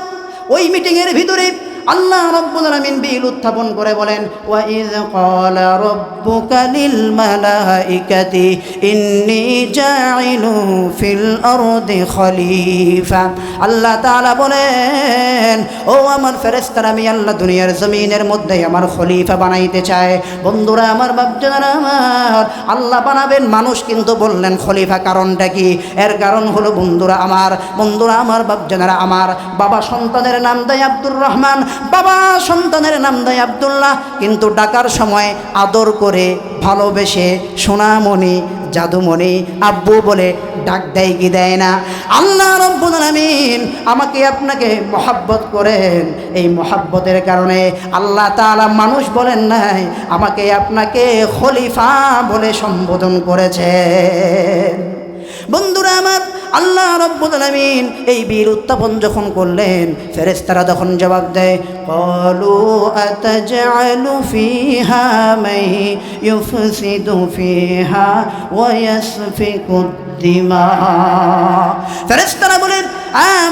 ওই মিটিংয়ের ভিতরে আল্লাহ রাব্বুল আলামিন বিল উত্থাপন করে বলেন, ওয়া ইয ক্বালা রাব্বুকা লিল মালাইকাতি ইন্নী জাইলু ফিল আরদি খলিফা। আল্লাহ তাআলা বলেন, ও আমার ফেরেশতারা, আমি আল্লাহ দুনিয়ার জমিনের মধ্যে আমার খলিফা বানাইতে চাই। বন্ধুরা আমার, বাপজানারা আমার, আল্লাহ বানাবেন মানুষ, কিন্তু বললেন খলিফা। কারণটা কি? এর কারণ হলো বন্ধুরা আমার, বাপজানারা আমার, বাবা সন্তানের নাম দেয় আব্দুর রহমান, বাবা সন্তানের নাম দেয় আব্দুল্লাহ, কিন্তু ডাকার সময় আদর করে ভালোবেসে সোনামণি, জাদুমণি, আব্বু বলে ডাক দেয় কি দেয় না? আল্লাহ রাব্বুল আলামিন আমাকে আপনাকে মহব্বত করেন। এই মহব্বতের কারণে আল্লাহ তাআলা মানুষ বলেন নাই, আমাকে আপনাকে খলিফা বলে সম্বোধন করেছেন। বন্ধুরা আমার, আল্লাহ রাব্বুল আলামিন এই বীর উত্থাপন যখন করলেন, ফেরেশতারা তখন জবাব দেয়, ক্বালু আতাজআলু ফিহা মান ইউফসিদু ফিহা ওয়া ইয়াসফিকু দিমা। ফেরেশতারা বলেন,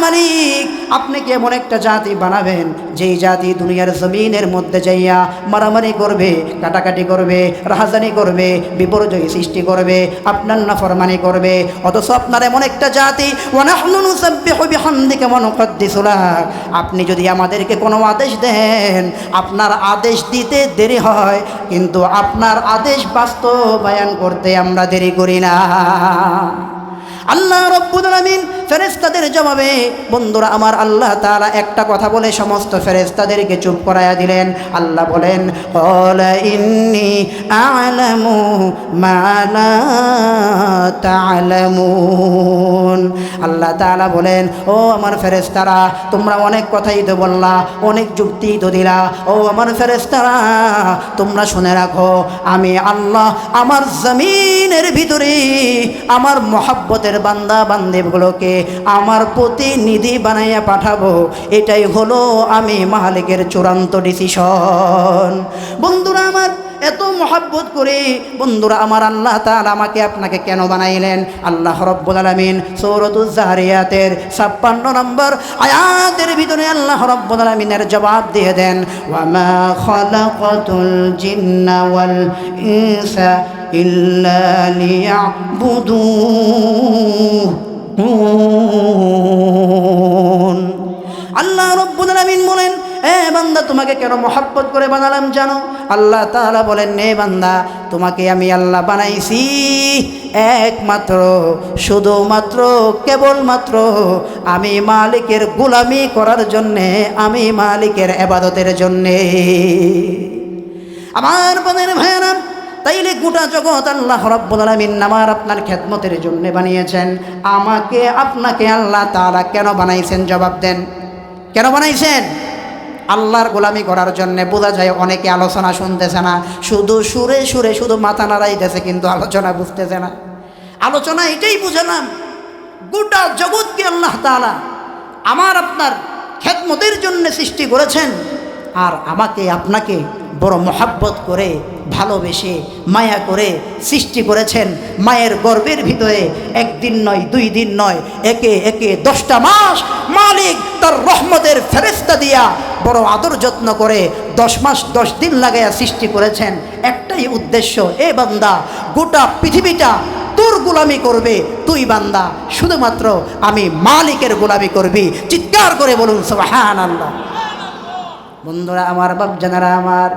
মালিক, আপনি কি এমন একটা জাতি বানাবেন যেই জাতি দুনিয়ার জমিনের মধ্যে যাইয়া মারামারি করবে, কাটাকাটি করবে, রাহাজানি করবে, বিপর্যয় সৃষ্টি করবে, আপনার নাফরমানি করবে? অথচ আপনার এমন একটা জাতি, ওয়া নাহনু নুসাব্বিহু বিহামদিকা ওয়া নুকদ্দিসু লাক, আপনি যদি আমাদেরকে কোনো আদেশ দেন, আপনার আদেশ দিতে দেরি হয়, কিন্তু আপনার আদেশ বাস্তবায়ন করতে আমরা দেরি করি না। আল্লাহ রাব্বুল আলামিন ফেরেশতাদের জবাবে বন্ধুরা আমার আল্লাহ তাআলা একটা কথা বলে সমস্ত ফেরেশতাদেরকে চুপ করায়া দিলেন। আল্লাহ বলেন ক্বালা ইন্নী আ'লামু মা লা তা'লামুন। আল্লাহ তাআলা বলেন ও আমার ফেরেশতারা, তোমরা অনেক কথাই তো বললা, অনেক যুক্তি তো দিলা, ও আমার ফেরেশতারা তোমরা শুনে রাখো, আমি আল্লাহ আমার জমিনের ভিতরে আমার মহব্বতের বান্দা বান্দিগুলোকে আমার প্রতিনিধি বানাইয়া পাঠাবো। এটাই হলো আমি মালিকের চূড়ান্ত ডিসিশন। বন্ধুরা আমার এত মহব্বত করে বন্ধুরা আমার আল্লাহ তাআলা আমাকে আপনাকে কেন বানাইলেন? আল্লাহ রাব্বুল আলামিন সূরাতুজ যারিয়াতের 56 নম্বর আয়াতের ভিতরে আল্লাহ রাব্বুল আলামিনের জবাব দিয়ে দেন, ওয়া মা খালাকাতুল জিন্না ওয়াল ইনসা ইল্লা লিয়াবুদুন। আল্লাহ রাব্বুল আলামিন বলেন এ বান্দা তোমাকে কেন মহব্বত করে বানালাম জানো? আল্লাহ তাআলা বলেন নে বান্দা তোমাকে আমি আল্লাহ বানাইছি একমাত্র শুধুমাত্র কেবলমাত্র আমি মালিকের গোলামি করার জন্যে, আমি মালিকের ইবাদতের জন্যে। আমার বোনের ভাইয়েরা, তাইলে গোটা জগৎ আল্লাহ রাব্বুল আলামিন আমার আপনার খেদমতের জন্য বানিয়েছেন। আমাকে আপনাকে আল্লাহ তাআলা কেন বানাইছেন? জবাব দেন, কেন বানাইছেন? আল্লাহর গোলামি করার জন্যে। বোঝা যায় অনেকে আলোচনা শুনতেছে না, শুধু সুরে সুরে শুধু মাথা নাড়াইতেছে, কিন্তু আলোচনা বুঝতেছে না। আলোচনা এটাই বুঝলাম, গোটা জগৎকে আল্লাহ তাআলা আমার আপনার খেদমতের জন্য সৃষ্টি করেছেন, আর আমাকে আপনাকে বড় মহব্বত করে ভালোবেসে মায়া করে সৃষ্টি করেছেন। মায়ের গর্ভের ভিতরে একদিন নয়, 2 দিন নয়, একে একে 10টা মাস মালিক তার রহমতের ফেরেশতা দিয়া বড় আদর যত্ন করে 10 মাস 10 দিন লাগাইয়া সৃষ্টি করেছেন। একটাই উদ্দেশ্য, এ বান্দা গোটা পৃথিবীটা তোর গোলামি করবে, তুই বান্দা শুধুমাত্র আমি মালিকের গোলামি করবি। চিৎকার করে বলুন সুবহানাল্লাহ। বন্ধুরা আমার, বাপজানারা আমার,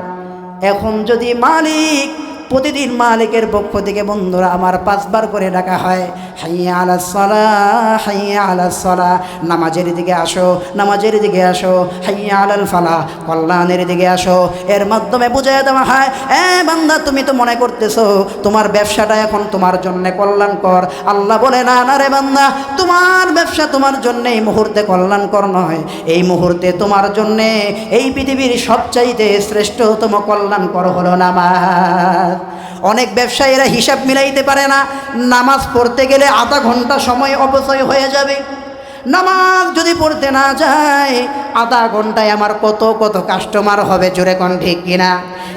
এখন যদি মালিক প্রতিদিন মালিকের পক্ষ থেকে বন্ধুরা আমার 5 বার করে ডাকা হয়, হাইয়া আলাস সালাহ, হাইয়া আলাস সালাহ, নামাজের দিকে আসো, নামাজের দিকে আসো, হাইয়া আলাল ফালাহ, কল্যাণের দিকে আসো, এর মাধ্যমে বুঝিয়ে দেওয়া হয় এ বান্দা তুমি তো মনে করতেছো তোমার ব্যবসাটা এখন তোমার জন্য কল্যাণকর। আল্লাহ বলে না, না রে বান্দা, তোমার ব্যবসা তোমার জন্য এই মুহূর্তে কল্যাণকর নয়, এই মুহূর্তে তোমার জন্য এই পৃথিবীর সবচাইতে শ্রেষ্ঠতম কল্যাণকর হলো নামাজ। অনেক ব্যবসায়ীরা হিসাব মিলাইতে পারে না, নামাজ পড়তে গেলে আধা ঘন্টা সময় অপচয় হয়ে যাবে। নামাজ যদি পড়তে না যায় আধা ঘন্টায় আমার কত কত কাস্টমার হবে, জোরে কোন ঠিক কিনা?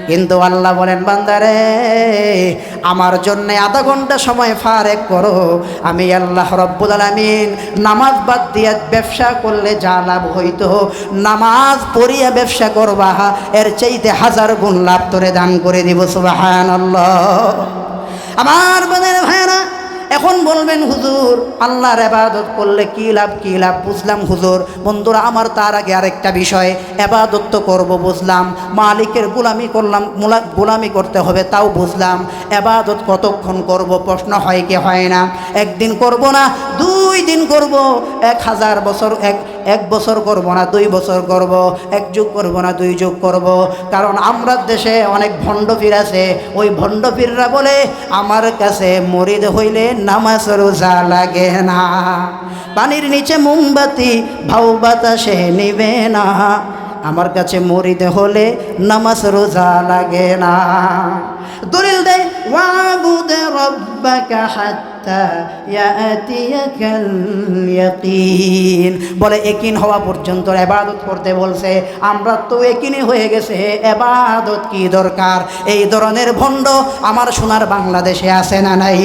কিন্তু আল্লাহ বলেন বান্দারে আমার জন্য আধা ঘন্টা সময় ফারেক করো, আমি আল্লাহ রাব্বুল আলামিন নামাজ বাদ দিয়া ব্যবসা করলে যা লাভ হইতো, নামাজ পড়িয়া ব্যবসা করবা এর চাইতে 1000 গুণ লাভ তোরে দান করে দিব। সুবহানাল্লাহ। আমার বোনের ভাইরা, এখন বলবেন হুজুর আল্লাহর ইবাদত করলে কি লাভ, কি লাভ? বুঝলাম হুজুর। বন্ধুরা আমার, তার আগে আরেকটা বিষয়, ইবাদত তো করবো বুঝলাম, মালিকের গোলামি করলাম, গোলামি করতে হবে তাও বুঝলাম, ইবাদত কতক্ষণ করব? প্রশ্ন হয় কি হয় না? একদিন করব না, 2 দিন করব, 1000 বছর, এক বছর করব না, 2 বছর করব, 1 যুগ করব না, 2 যুগ করব। কারণ আমরা দেশে অনেক ভণ্ডপীর আছে, ওই ভণ্ডপীররা বলে আমার কাছে মুরিদ হইলে নামাজ রোজা লাগে না, পানির নিচে মোমবাতি ভাও বাতাসে নিবে না, আমার কাছে মুরিদ হলে নামাজ রোজা লাগে না। দলিল দেয় ওয়াবুদ রাব্বাকা হাত্তা ইয়াতিয়াকাল ইয়াকিন, বলে ইয়াকিন হওয়া পর্যন্ত ইবাদত করতে বলছে। আমরা তো ইয়াকিনই হয়ে গেছে, ইবাদত কি দরকার? এই ধরনের ভণ্ড আমার সোনার বাংলাদেশে আছে না নাই?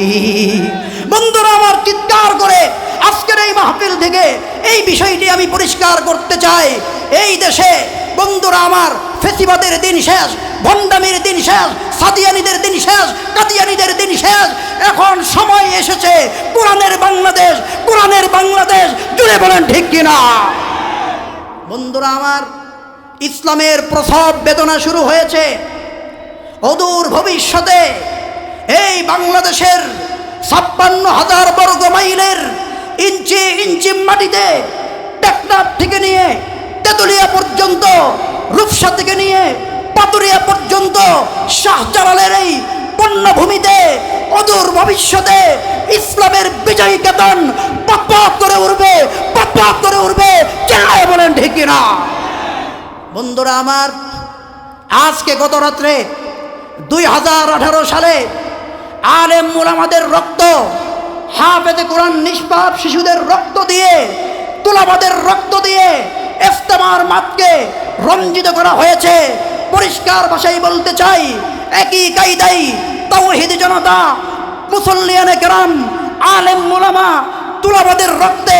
বন্ধুরা আমার, চিৎকার করে আজকের এই মাহফিল থেকে এই বিষয়টি আমি পরিষ্কার করতে চাই। এই দেশে বন্ধুরা আমার ফেসিবাদের দিন শেষ, ভণ্ডামির দিন শেষ, সাদিয়ানিদের দিন শেষ, কাদিয়ানিদের দিন শেষ। এখন সময় এসেছে কোরআনের বাংলাদেশ, কোরআনের বাংলাদেশ, জুড়ে বলেন ঠিক কিনা? বন্ধুরা আমার, ইসলামের প্রসব বেদনা শুরু হয়েছে। অদূর ভবিষ্যতে এই বাংলাদেশের 56,000 বর্গ মাইলের ইঞ্চি ইঞ্চি মাটিতে টেকনাফ থেকে নিয়ে তেতুলিয়া পর্যন্ত, রূপসা থেকে নিয়ে পাতুরিয়া পর্যন্ত শাহজালালের এই পণ্যভূমিতে অদূর ভবিষ্যতে ইসলামের বিজয়ী কেতন পপ করে উঠবে, পপ করে উঠবে। চিল্লায় বলেন ঠিক কিনা? বন্ধুরা আমার, আজকে গত রাত্রে 2018 সালে আলেম উলামাদের রক্ত, হাফেজে কোরআন নিষ্পাপ শিশুদের রক্ত দিয়ে, তুলাবাদের রক্ত দিয়ে ইস্তেমার মাঠকে রঞ্জিত করা হয়েছে। পরিষ্কার ভাষায় বলতে চাই, একই কায়দায় তাওহীদি জনতা, মুসল্লিয়ানে কেরাম, আলেম উলামা তুলাবাদের রক্তে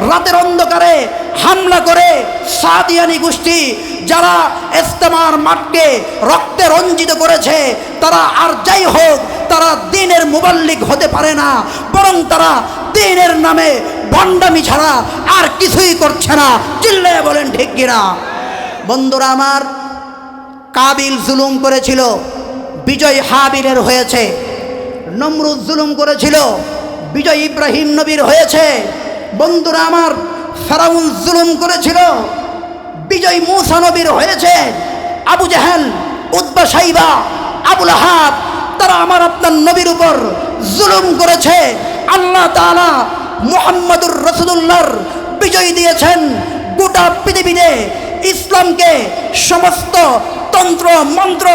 রাতের অন্ধকারে হামলা করে সাদিয়ানি গোষ্ঠী যারা ইস্তেমার মাঠকে রক্তে রঞ্জিত করেছে, তারা আর যাই হোক, তারা দ্বীনের মুবাল্লিগ হতে পারে না, বরং তারা দ্বীনের নামে ভণ্ডামি ছাড়া আর কিছুই করছে না। চিল্লায় বলেন ঠিক কিনা? বন্ধুরা আমার, কাবিল জুলুম করেছিল, বিজয় হাবিলের হয়েছে। নমরুদ জুলুম করেছিল, বিজয় ইব্রাহিম নবীর হয়েছে। বন্ধুরা আমার, ফেরাউন জুলুম করেছিল, বিজয় মূসা নবীর হয়েছে। আবু জাহেল, উতবা, সাইবা, আবুল আহাব, তারা আমার আপনার নবীর উপর জুলুম করেছে। আল্লাহ তাআলা মুহাম্মদুর রাসূলুল্লাহর বিজয় দিয়েছেন। গোটা পৃথিবীতে ইসলামকে সমস্ত তন্ত্র মন্ত্র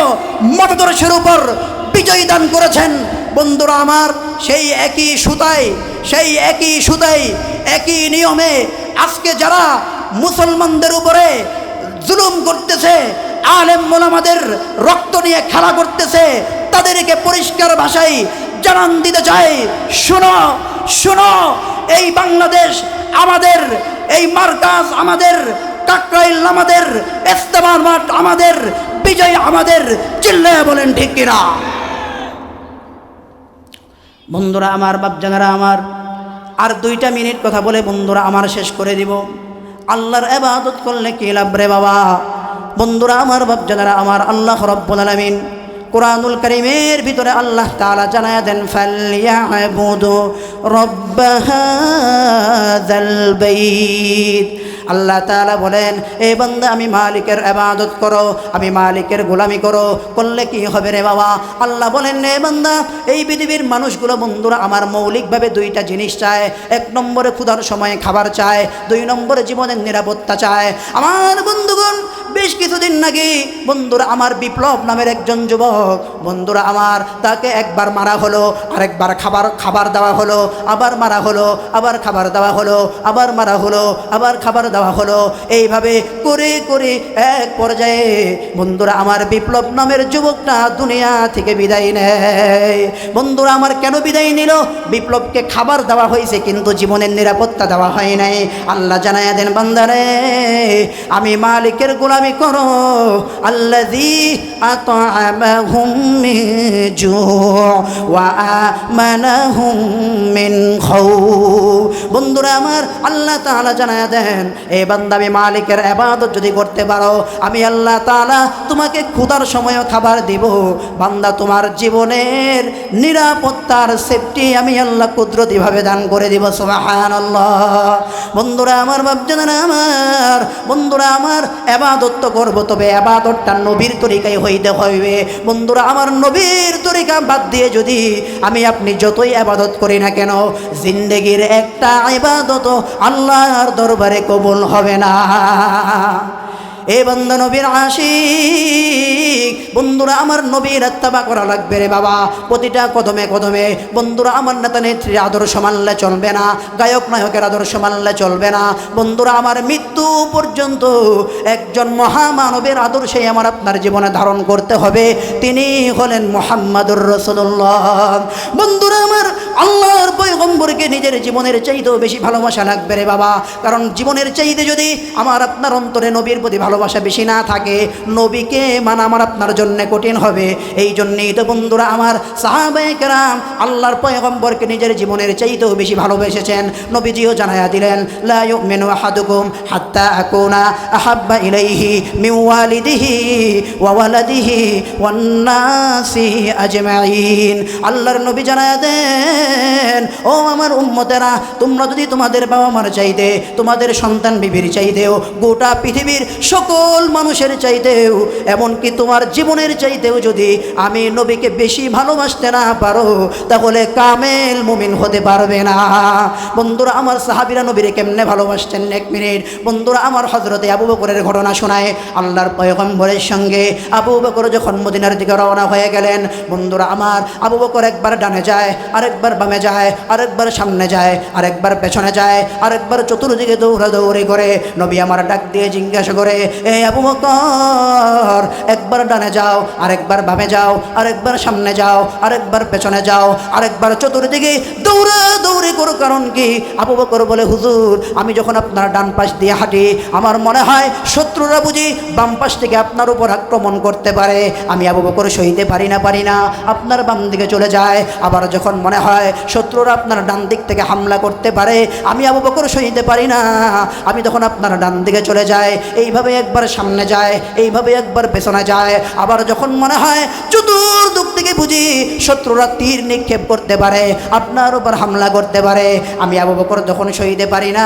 মতদর্শের উপর বিজয় দান করেছেন। বন্ধুরা আমার, সেই একই সুতায় একই নিয়মে আজকে যারা মুসলমানদের উপরে জুলুম করতেছে, আলেম ওলামাদের রক্ত নিয়ে খেলা করতেছে, তাদেরকে পরিষ্কার ভাষায় জানান দিতে চাই, শোনো শোনো, এই বাংলাদেশ আমাদের, এই মার্কাজ আমাদের, কাকরাইল আমাদের, ইস্তেমার মাঠ আমাদের, বিজয় আমাদের। চিল্লায়া বলেন ঠিক কিনা? বন্ধুরা আমার, বাপজানেরা আমার, আর 2টা মিনিট কথা বলে বন্ধুরা আমার শেষ করে দিব। আল্লাহর ইবাদত করলে কি লাভ রে বাবা? বন্ধুরা আমার, বাপজানেরা আমার, আল্লাহ রাব্বুল আলামিন কুরআনুল কারীমের ভিতরে আল্লাহ তাআলা জানায়া দেন, ফালইয়াবুদু রাব্ব হাযাল বাইত। আল্লাহ তাআলা বলেন, এ বান্দা আমি মালিকের ইবাদত করো, আমি মালিকের গোলামি করো। করলে কি হবে রে বাবা? আল্লাহ বলেন, এ বান্দা, এই পৃথিবীর মানুষগুলো বন্ধুরা আমার মৌলিকভাবে 2টা জিনিস চায়। 1 নম্বরে ক্ষুধার সময়ে খাবার চায়, 2 নম্বরে জীবনের নিরাপত্তা চায়। আমার বন্ধুগণ, বেশ কিছুদিন আগে বন্ধুরা আমার বিপ্লব নামের একজন যুবক, বন্ধুরা আমার, তাকে একবার মারা হলো, আরেকবার খাবার দেওয়া হলো, আবার মারা হলো, আবার খাবার দেওয়া হলো, আবার মারা হলো, আবার খাবার দেওয়া হলো। এইভাবে করে করে এক পর্যায়ে বন্ধুরা আমার বিপ্লব নামের যুবকটা দুনিয়া থেকে বিদায় নেয়। বন্ধুরা আমার, কেন বিদায় নিল? বিপ্লবকে খাবার দেওয়া হয়েছে, কিন্তু জীবনের নিরাপত্তা দেওয়া হয় নাই। আল্লাহ জানায়া দেন, বান্দারে আমি মালিকের গোলামি করো, আল্লাযী আত'আমাহুম মিন জু' ওয়া আমানাহুম মিন খাউফ। বন্ধুরা আমার, আল্লাহ তাআলা জানায়া দেন, এ বান্দা, আমি মালিকের ইবাদত যদি করতে পারো, আমি আল্লাহ তাআলা তোমাকে ক্ষুধার সময়ও খাবার দিব। বান্দা, তোমার জীবনের নিরাপত্তার সেফটি আমি আল্লাহ কুদরতিভাবে দান করে দিব। সুবহানাল্লাহ। বন্ধুরা আমার, বাপজানেরা আমার, বন্ধুরা আমার, ইবাদত তো করবো, তবে ইবাদতটা নবীর তরিকায় হইতে হইবে। বন্ধুরা আমার, নবীর তরিকা বাদ দিয়ে যদি আমি আপনি যতই ইবাদত করি না কেন, জিন্দেগির একটা ইবাদত আল্লাহর দরবারে কবুল হবে না। এ বান্দা নবীর আশিক, বন্ধুরা আমার, নবীর ইত্তেবা করা লাগবে রে বাবা। প্রতিটা কদমে কদমে বন্ধুরা আমার নেতা নেত্রীর আদর্শ মানলে চলবে না, গায়ক নায়কের আদর্শ মানলে চলবে না। বন্ধুরা আমার, মৃত্যু পর্যন্ত একজন মহামানবের আদর্শে আমার আপনার জীবনে ধারণ করতে হবে। তিনি হলেন মুহাম্মাদুর রাসূলুল্লাহ। বন্ধুরা আমার, আল্লাহর পয়গম্বরকে নিজের জীবনের চাইতেও বেশি ভালোবাসা লাগবে রে বাবা। কারণ জীবনের চাইতে যদি আমার আপনার অন্তরে নবীর প্রতি ভালোবাসা বেশি না থাকে, নবীকে মানা আমার আপনার জন্য কঠিন হবে। এই জন্যই তো বন্ধুরা আমার, সাহাবায়ে কেরাম আল্লাহর পয়গম্বরকে নিজের জীবনের চাইতেও বেশি ভালোবেসেছেন। নবীজিও জানায়া দিলেন, লা ইউমিনু আহাদুকুম হাত্তা আকুনা আহাব্বা ইলাইহি মিন ওয়ালিদিহি ওয়া ওয়ালাদিহি ওয়ান নাসি আজমাইন। আল্লাহর নবী জানায়া দেন, বলেন, ও আমার উম্মতেরা, তোমরা যদি তোমাদের বাবা মার চাইতে, তোমাদের সন্তান বিবির চাইতেও, গোটা পৃথিবীর সকল মানুষের চাইতেও, এমনকি তোমার জীবনের চাইতেও যদি আমি নবীকে বেশি ভালোবাসতে না পারো, তাহলে কামেল মুমিন হতে পারবে না। বন্ধুরা আমার, সাহাবীরা নবীরে কেমনে ভালোবাসছেন, এক মিনিট বন্ধুরা আমার, হযরতে আবু বকরের ঘটনা শোনায়। আল্লাহর পয়গম্বরের সঙ্গে আবু বকর যখন মদিনার দিকে রওনা হয়ে গেলেন, বন্ধুরা আমার, আবু বকর একবার ডানে যায়, আরেকবার বামে যায়, আরেকবার সামনে যায়, আরেকবার পেছনে যায়, আরেকবার চতুর্দিকে দৌড়াদৌড়ি করে। নবী আমার ডাক দিয়ে জিজ্ঞাসা করে, এ আবু বকর, একবার ডানে যাও, আরেকবার বামে যাও, আরেকবার সামনে যাও, আরেকবার পেছনে যাও, আরেকবার চতুর্দিকে দৌড়াদৌড়ি করো, কারণ কি? আবু বকর বলে, হুজুর, আমি যখন আপনার ডান পাশ দিয়ে হাঁটি, আমার মনে হয় শত্রুরা বুঝি বাম পাশ থেকে আপনার উপর আক্রমণ করতে পারে। আমি আবু বকর সইতে পারি না, আপনার বাম দিকে চলে যায়। আবার যখন মনে হয় শত্রুরা আপনার ডান দিক থেকে হামলা করতে পারে, আমি আবু বকর সইতে পারি না, আমি তখন আপনার ডান দিকে চলে যায়। এইভাবে একবার সামনে যায়, এইভাবে একবার পেছনে যায়। আবার যখন মনে হয় চতুর্দিক থেকে বুঝি শত্রুরা তীর নিক্ষেপ করতে পারে, আপনার উপর হামলা করতে পারে, আমি আবু বকর যখন সইতে পারি না।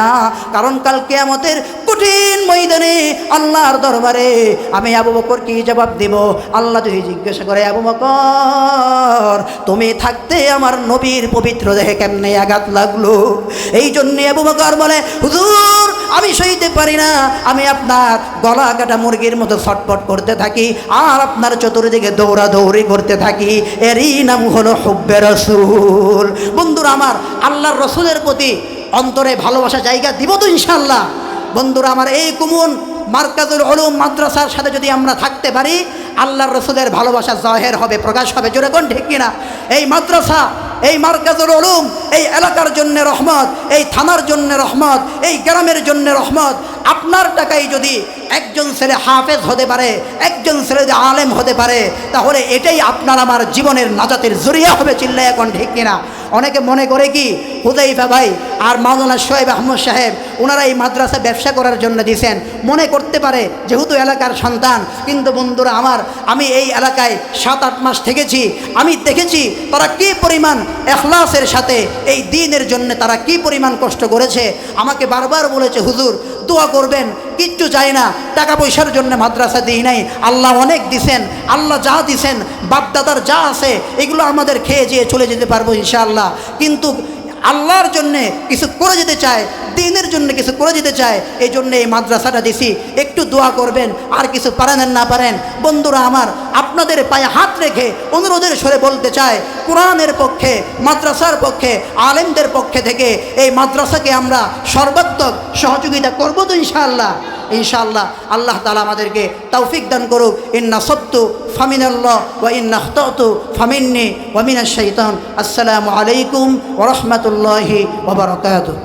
কারণ কাল কিয়ামতের কঠিন ময়দানে আল্লাহর দরবারে আমি আবু বকর কি জবাব দেব? আল্লাহ যদি জিজ্ঞাসা করে, আবু বকর, তুমি থাকতে আমার নবীর পবিত্র দেহে কেমনে আঘাত লাগলো? এই জন্যে আবু বকর বলে, হুজুর, আমি সইতে পারি না, আমি আপনার গলা কাটা মুরগির মতো ছটফট করতে থাকি, আর আপনার চতুর্দিকে দৌড়াদৌড়ি করতে থাকি। এরই নাম হলো হুব্বে রাসূল। বন্ধুরা আমার, আল্লাহর রসুলের প্রতি অন্তরে ভালোবাসা জায়গা দিব তো ইনশাআল্লাহ? বন্ধুরা আমার, এই কুমুন মারকাজুল উলুম মাদ্রাসার সাথে যদি আমরা থাকতে পারি, আল্লাহর রসুলের ভালোবাসা জাহের হবে, প্রকাশ হবে। জোরে কোন ঠিক কিনা? এই মাদ্রাসা, এই মারকাজুল উলুম এই এলাকার জন্য রহমত, এই থানার জন্য রহমত, এই গ্রামের জন্য রহমত। আপনার টাকায় যদি একজন ছেলে হাফেজ হতে পারে, একজন ছেলে যদি আলেম হতে পারে, তাহলে এটাই আপনার আমার জীবনের নাজাতের জরিয়া হবে। চিল্লায় এখন ঠিক কিনা? অনেকে মনে করে কি, হুযায়ফা ভাই আর মাওলানা শোয়েব আহমদ সাহেব ওনারা এই মাদ্রাসা ব্যবসা করার জন্য দিয়েছেন, মনে করতে পারে যেহেতু এলাকার সন্তান। কিন্তু বন্ধুরা আমার, আমি এই এলাকায় 7-8 মাস থেকেছি, আমি দেখেছি তারা কী পরিমাণ ইখলাসের সাথে এই দ্বীনের জন্য তারা কী পরিমাণ কষ্ট করেছে। আমাকে বারবার বলেছে, হুজুর দোয়া করবেন, কিচ্ছু চাই না, টাকা পয়সার জন্য মাদ্রাসা দিই নাই, আল্লাহ অনেক দিছেন, আল্লাহ যা দিছেন, বাপদাদার যা আছে এগুলো আমাদের খেয়ে যেয়ে চলে যেতে পারবো ইনশাআল্লাহ। কিন্তু আল্লাহর জন্যে কিছু করে যেতে চায়, দ্বীনের জন্য কিছু করে যেতে চায়, এই জন্য এই মাদ্রাসাটা দিছি, একটু দোয়া করবেন। আর কিছু পারেন না পারেন, বন্ধুরা আমার, আপনাদের পায়ে হাত রেখে অনুরোধের স্বরে বলতে চায়, কোরআনের পক্ষে, মাদ্রাসার পক্ষে, আলেমদের পক্ষে থেকে এই মাদ্রাসাকে আমরা সর্বাত্মক সহযোগিতা করবো তো ইনশাআল্লাহ? ইনশাআল্লাহ আল্লাহ তাআলা আমাদেরকে তৌফিক দান করুক। ইন্না সাবতু ফামিনাল্লাহ ওয়া ইন্না আখতাতু ফামিন্নি ওয়া মিনাশ শাইতান। আসসালামু আলাইকুম ওয়া রাহমাতুল্লাহি ওয়া বারাকাতুহু।